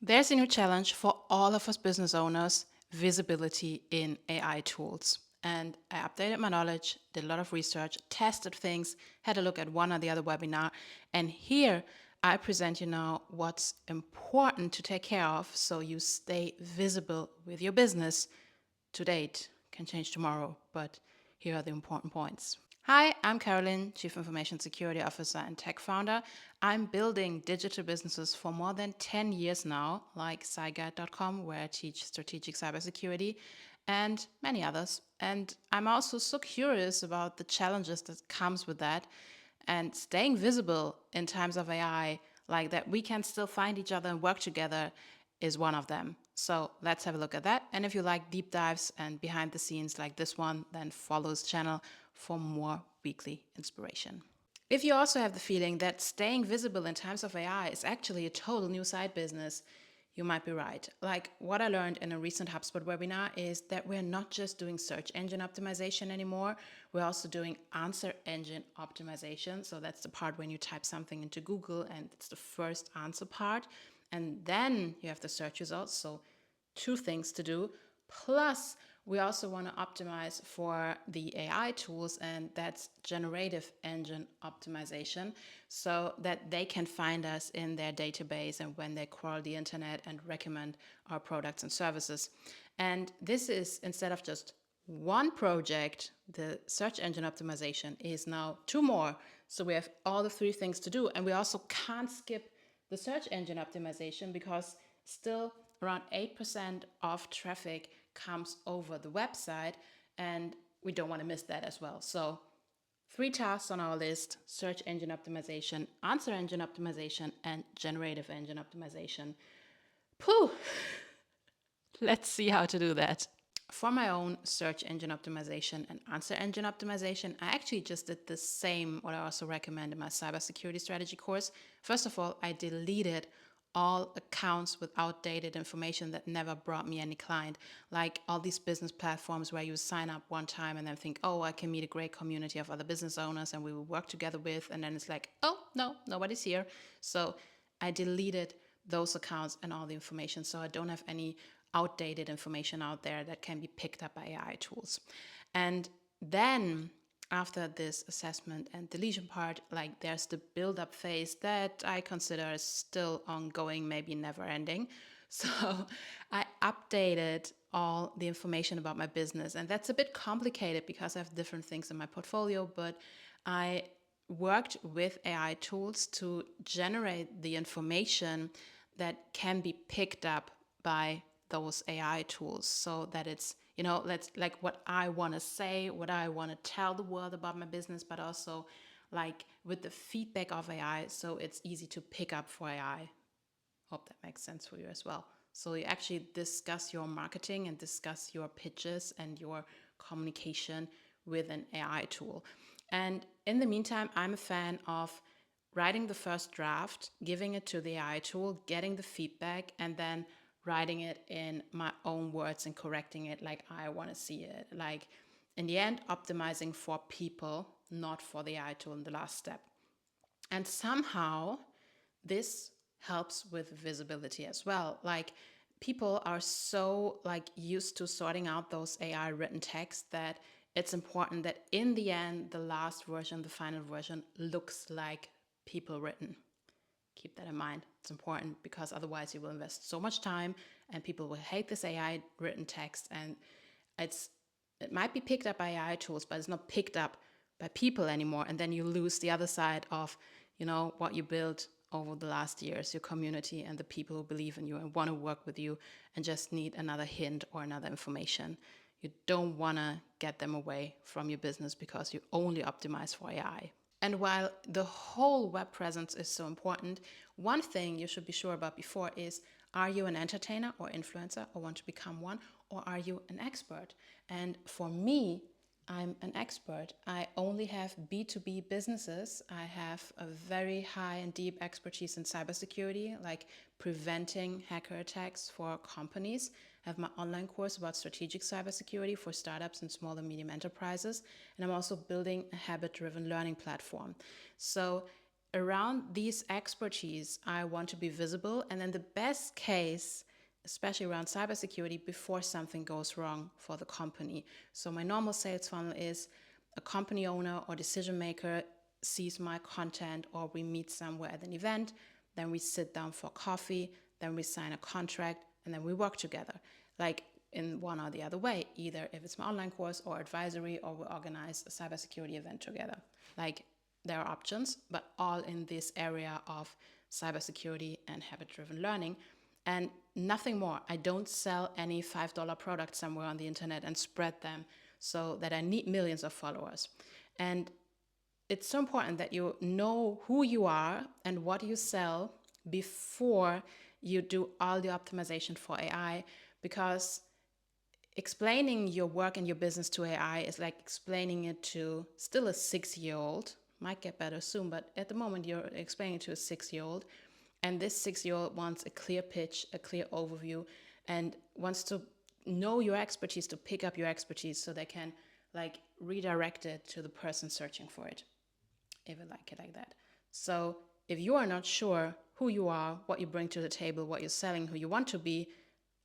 There's a new challenge for all of us business owners, visibility in AI tools. And I updated my knowledge, did a lot of research, tested things, had a look at one or the other webinar. And here I present you now what's important to take care of so you stay visible with your business. To date, can change tomorrow, but here are the important points. Hi, I'm Carolin, Chief Information Security Officer and Tech Founder. I'm building digital businesses for more than 10 years now, like Cyguide.com, where I teach strategic cybersecurity, and many others. And I'm also so curious about the challenges that comes with that and staying visible in times of AI, like that we can still find each other and work together is one of them. So let's have a look at that. And if you like deep dives and behind the scenes like this one, then follow this channel for more weekly inspiration. If you also have the feeling that staying visible in times of AI is actually a total new side business, you might be right. Like what I learned in a recent HubSpot webinar is that we're not just doing search engine optimization anymore, we're also doing answer engine optimization. So that's the part when you type something into Google and it's the first answer part. And then you have the search results. So two things to do. Plus, we also want to optimize for the AI tools, and that's generative engine optimization, so that they can find us in their database and when they crawl the internet and recommend our products and services. And this is, instead of just one project, the search engine optimization is now two more. So we have all the three things to do. And we also can't skip the search engine optimization because still around 8% of traffic comes over the website, and we don't want to miss that as well. So three tasks on our list: search engine optimization, answer engine optimization, and generative engine optimization. Pooh! Let's see how to do that. For my own search engine optimization and answer engine optimization, I actually just did the same, what I also recommend in my cybersecurity strategy course. First of all, I deleted all accounts with outdated information that never brought me any client, like all these business platforms where you sign up one time and then think, oh, I can meet a great community of other business owners and we will work together with, and then it's like, oh, no, nobody's here. So I deleted those accounts and all the information, so I don't have any outdated information out there that can be picked up by AI tools. And then after this assessment and deletion part, like there's the build-up phase that I consider is still ongoing, maybe never ending. So I updated all the information about my business, and that's a bit complicated because I have different things in my portfolio, but I worked with AI tools to generate the information that can be picked up by those AI tools, so that it's, let's like what I want to say, what I want to tell the world about my business, but also like with the feedback of AI, so it's easy to pick up for AI. Hope that makes sense for you as well. So you actually discuss your marketing and discuss your pitches and your communication with an AI tool. And in the meantime, I'm a fan of writing the first draft, giving it to the AI tool, getting the feedback, and then writing it in my own words and correcting it like I want to see it. Like in the end, optimizing for people, not for the AI tool in the last step. And somehow this helps with visibility as well. Like people are so like used to sorting out those AI written texts that it's important that in the end, the last version, the final version looks like people written. Keep that in mind. It's important because otherwise you will invest so much time and people will hate this AI written text, and it might be picked up by AI tools, but it's not picked up by people anymore. And then you lose the other side of, what you built over the last years, your community and the people who believe in you and want to work with you and just need another hint or another information. You don't want to get them away from your business because you only optimize for AI. And while the whole web presence is so important, one thing you should be sure about before is, are you an entertainer or influencer or want to become one, or are you an expert? And for me, I'm an expert. I only have B2B businesses. I have a very high and deep expertise in cybersecurity, like preventing hacker attacks for companies. I have my online course about strategic cybersecurity for startups and small and medium enterprises. And I'm also building a habit-driven learning platform. So around these expertise, I want to be visible. And then the best case, especially around cybersecurity, before something goes wrong for the company. So my normal sales funnel is a company owner or decision maker sees my content, or we meet somewhere at an event, then we sit down for coffee, then we sign a contract, and then we work together. Like in one or the other way, either if it's my online course or advisory, or we organize a cybersecurity event together. Like there are options, but all in this area of cybersecurity and habit-driven learning, and nothing more. I don't sell any $5 products somewhere on the internet and spread them so that I need millions of followers. And it's so important that you know who you are and what you sell before you do all the optimization for AI, because explaining your work and your business to AI is like explaining it to still a 6-year-old. Might get better soon, but at the moment you're explaining it to a 6-year-old, and this 6-year-old wants a clear pitch, a clear overview, and wants to know your expertise, to pick up your expertise so they can like redirect it to the person searching for it, if you like it like that. So if you are not sure who you are, what you bring to the table, what you're selling, who you want to be,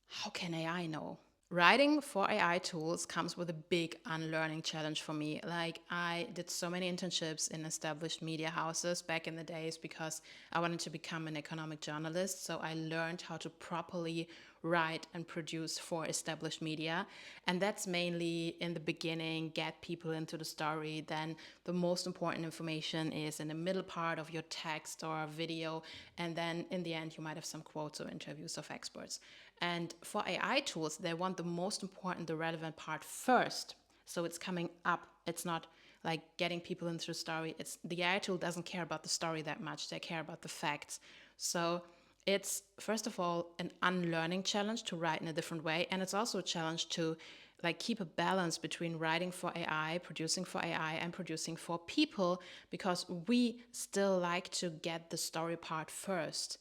how can AI know? Writing for AI tools comes with a big unlearning challenge for me. Like, I did so many internships in established media houses back in the days because I wanted to become an economic journalist. So I learned how to properly write and produce for established media. And that's mainly in the beginning, get people into the story. Then the most important information is in the middle part of your text or video. And then in the end, you might have some quotes or interviews of experts. And for AI tools, they want the most important, the relevant part first. So it's coming up. It's not like getting people into the story. It's the AI tool doesn't care about the story that much. They care about the facts. So it's, first of all, an unlearning challenge to write in a different way. And it's also a challenge to like keep a balance between writing for AI, producing for AI, and producing for people, because we still like to get the story part first.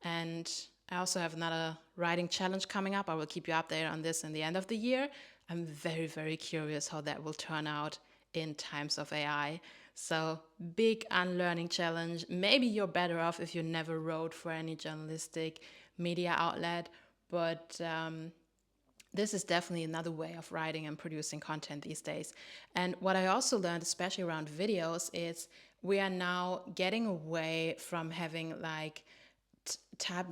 And I also have another writing challenge coming up. I will keep you updated on this in the end of the year. I'm very, very curious how that will turn out in times of AI. So big unlearning challenge. Maybe you're better off if you never wrote for any journalistic media outlet, but this is definitely another way of writing and producing content these days. And what I also learned, especially around videos, is we are now getting away from having like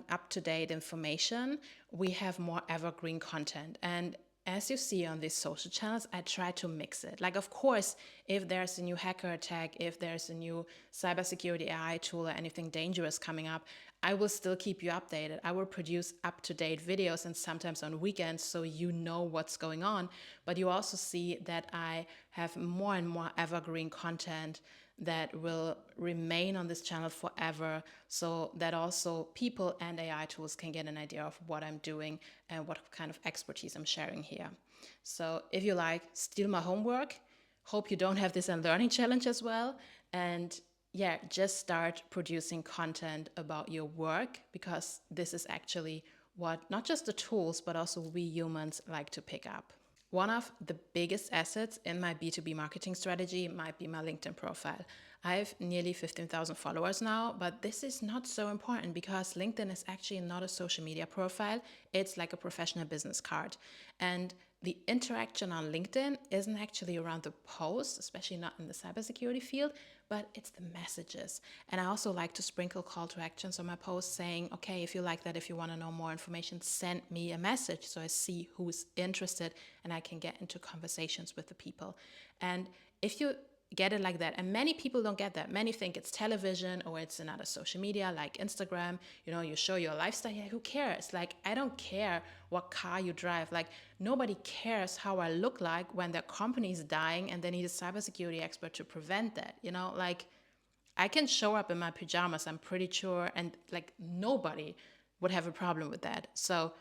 up-to-date information. We have more evergreen content. And as you see on these social channels, I try to mix it. Like, of course, if there's a new hacker attack, if there's a new cybersecurity AI tool or anything dangerous coming up, I will still keep you updated. I will produce up-to-date videos, and sometimes on weekends, so you know what's going on. But you also see that I have more and more evergreen content that will remain on this channel forever, so that also people and AI tools can get an idea of what I'm doing and what kind of expertise I'm sharing here. So if you like, steal my homework. Hope you don't have this unlearning challenge as well. And yeah, just start producing content about your work, because this is actually what not just the tools, but also we humans like to pick up. One of the biggest assets in my B2B marketing strategy might be my LinkedIn profile. I have nearly 15,000 followers now, but this is not so important because LinkedIn is actually not a social media profile. It's like a professional business card. And the interaction on LinkedIn isn't actually around the posts, especially not in the cybersecurity field, but it's the messages. And I also like to sprinkle call to actions on my posts saying, okay, if you like that, if you want to know more information, send me a message so I see who's interested and I can get into conversations with the people. And if you get it like that, and many people don't get that. Many think it's television or it's another social media like Instagram. You know, you show your lifestyle. Yeah, who cares? Like, I don't care what car you drive. Like, nobody cares how I look like when their company is dying and they need a cybersecurity expert to prevent that. You know, like, I can show up in my pajamas, I'm pretty sure, and like nobody would have a problem with that. So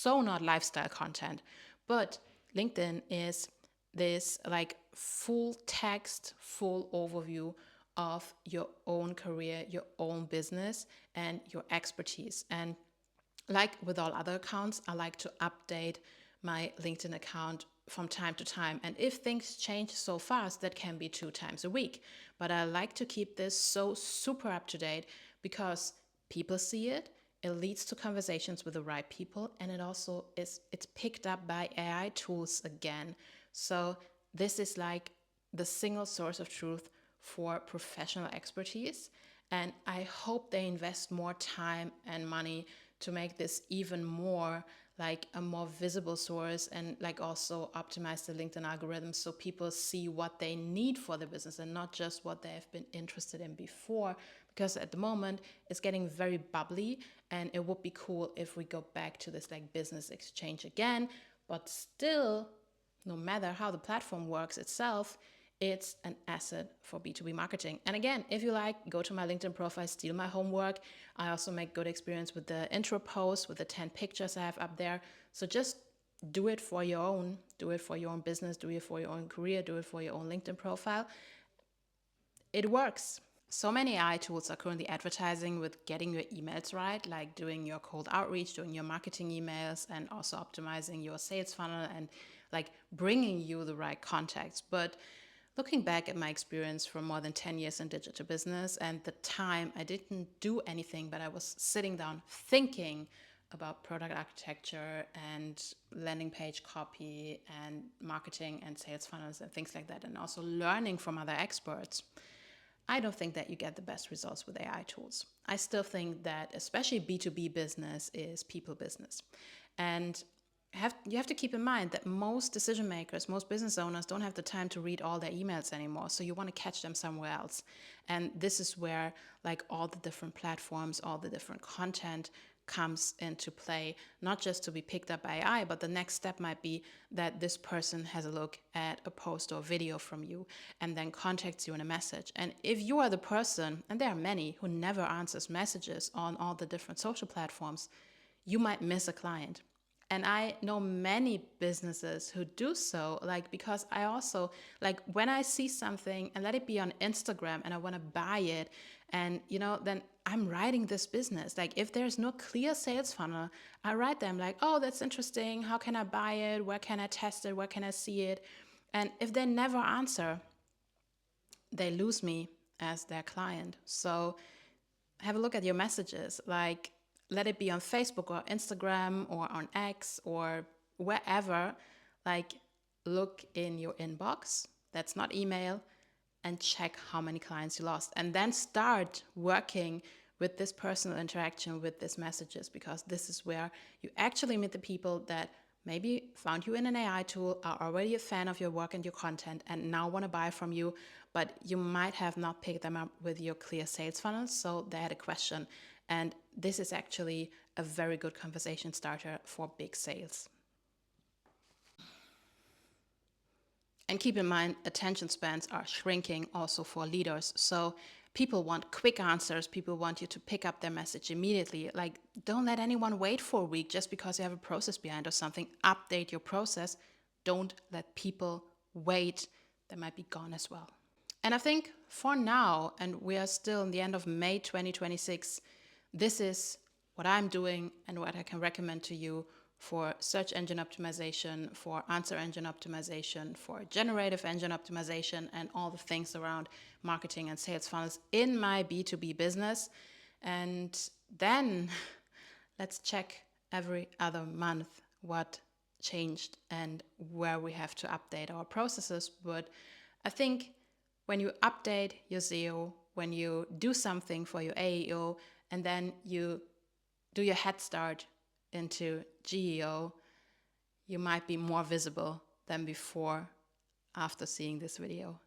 not lifestyle content. But LinkedIn is this like full text, full overview of your own career, your own business, and your expertise. And like with all other accounts, I like to update my LinkedIn account from time to time. And if things change so fast, that can be 2 times a week. But I like to keep this so super up to date because people see it. It leads to conversations with the right people, and it's picked up by AI tools again. So this is like the single source of truth for professional expertise. And I hope they invest more time and money to make this even more like a more visible source, and like also optimize the LinkedIn algorithm so people see what they need for the business and not just what they have been interested in before. Because at the moment it's getting very bubbly, and it would be cool if we go back to this like business exchange again. But still, no matter how the platform works itself, it's an asset for B2B marketing. And again, if you like, go to my LinkedIn profile, steal my homework. I also make good experience with the intro post, with the 10 pictures I have up there. So just do it for your own. Do it for your own business. Do it for your own career. Do it for your own LinkedIn profile. It works. So many AI tools are currently advertising with getting your emails right, like doing your cold outreach, doing your marketing emails, and also optimizing your sales funnel and like bringing you the right contacts. But looking back at my experience for more than 10 years in digital business and the time I didn't do anything, but I was sitting down thinking about product architecture and landing page copy and marketing and sales funnels and things like that, and also learning from other experts, I don't think that you get the best results with AI tools. I still think that especially B2B business is people business. And you have to keep in mind that most decision makers, most business owners don't have the time to read all their emails anymore. So you want to catch them somewhere else. And this is where like all the different platforms, all the different content comes into play, not just to be picked up by AI, but the next step might be that this person has a look at a post or video from you and then contacts you in a message. And if you are the person, and there are many who never answers messages on all the different social platforms, you might miss a client. And I know many businesses who do so, like, because I also, like, when I see something and let it be on Instagram and I want to buy it, and, then I'm writing this business. Like, if there's no clear sales funnel, I write them like, oh, that's interesting. How can I buy it? Where can I test it? Where can I see it? And if they never answer, they lose me as their client. So have a look at your messages. Like, let it be on Facebook or Instagram or on X or wherever. Like, look in your inbox. That's not email. And check how many clients you lost. And then start working with this personal interaction, with these messages, because this is where you actually meet the people that maybe found you in an AI tool, are already a fan of your work and your content, and now want to buy from you, but you might have not picked them up with your clear sales funnel, so they had a question. And this is actually a very good conversation starter for big sales. And keep in mind, attention spans are shrinking also for leaders. So people want quick answers. People want you to pick up their message immediately. Like, don't let anyone wait for a week just because you have a process behind or something. Update your process. Don't let people wait. They might be gone as well. And I think for now, and we are still in the end of May 2026, this is what I'm doing and what I can recommend to you for search engine optimization, for answer engine optimization, for generative engine optimization, and all the things around marketing and sales funnels in my B2B business. And then let's check every other month what changed and where we have to update our processes. But I think when you update your SEO, when you do something for your AEO, and then you do your head start into GEO, you might be more visible than before after seeing this video.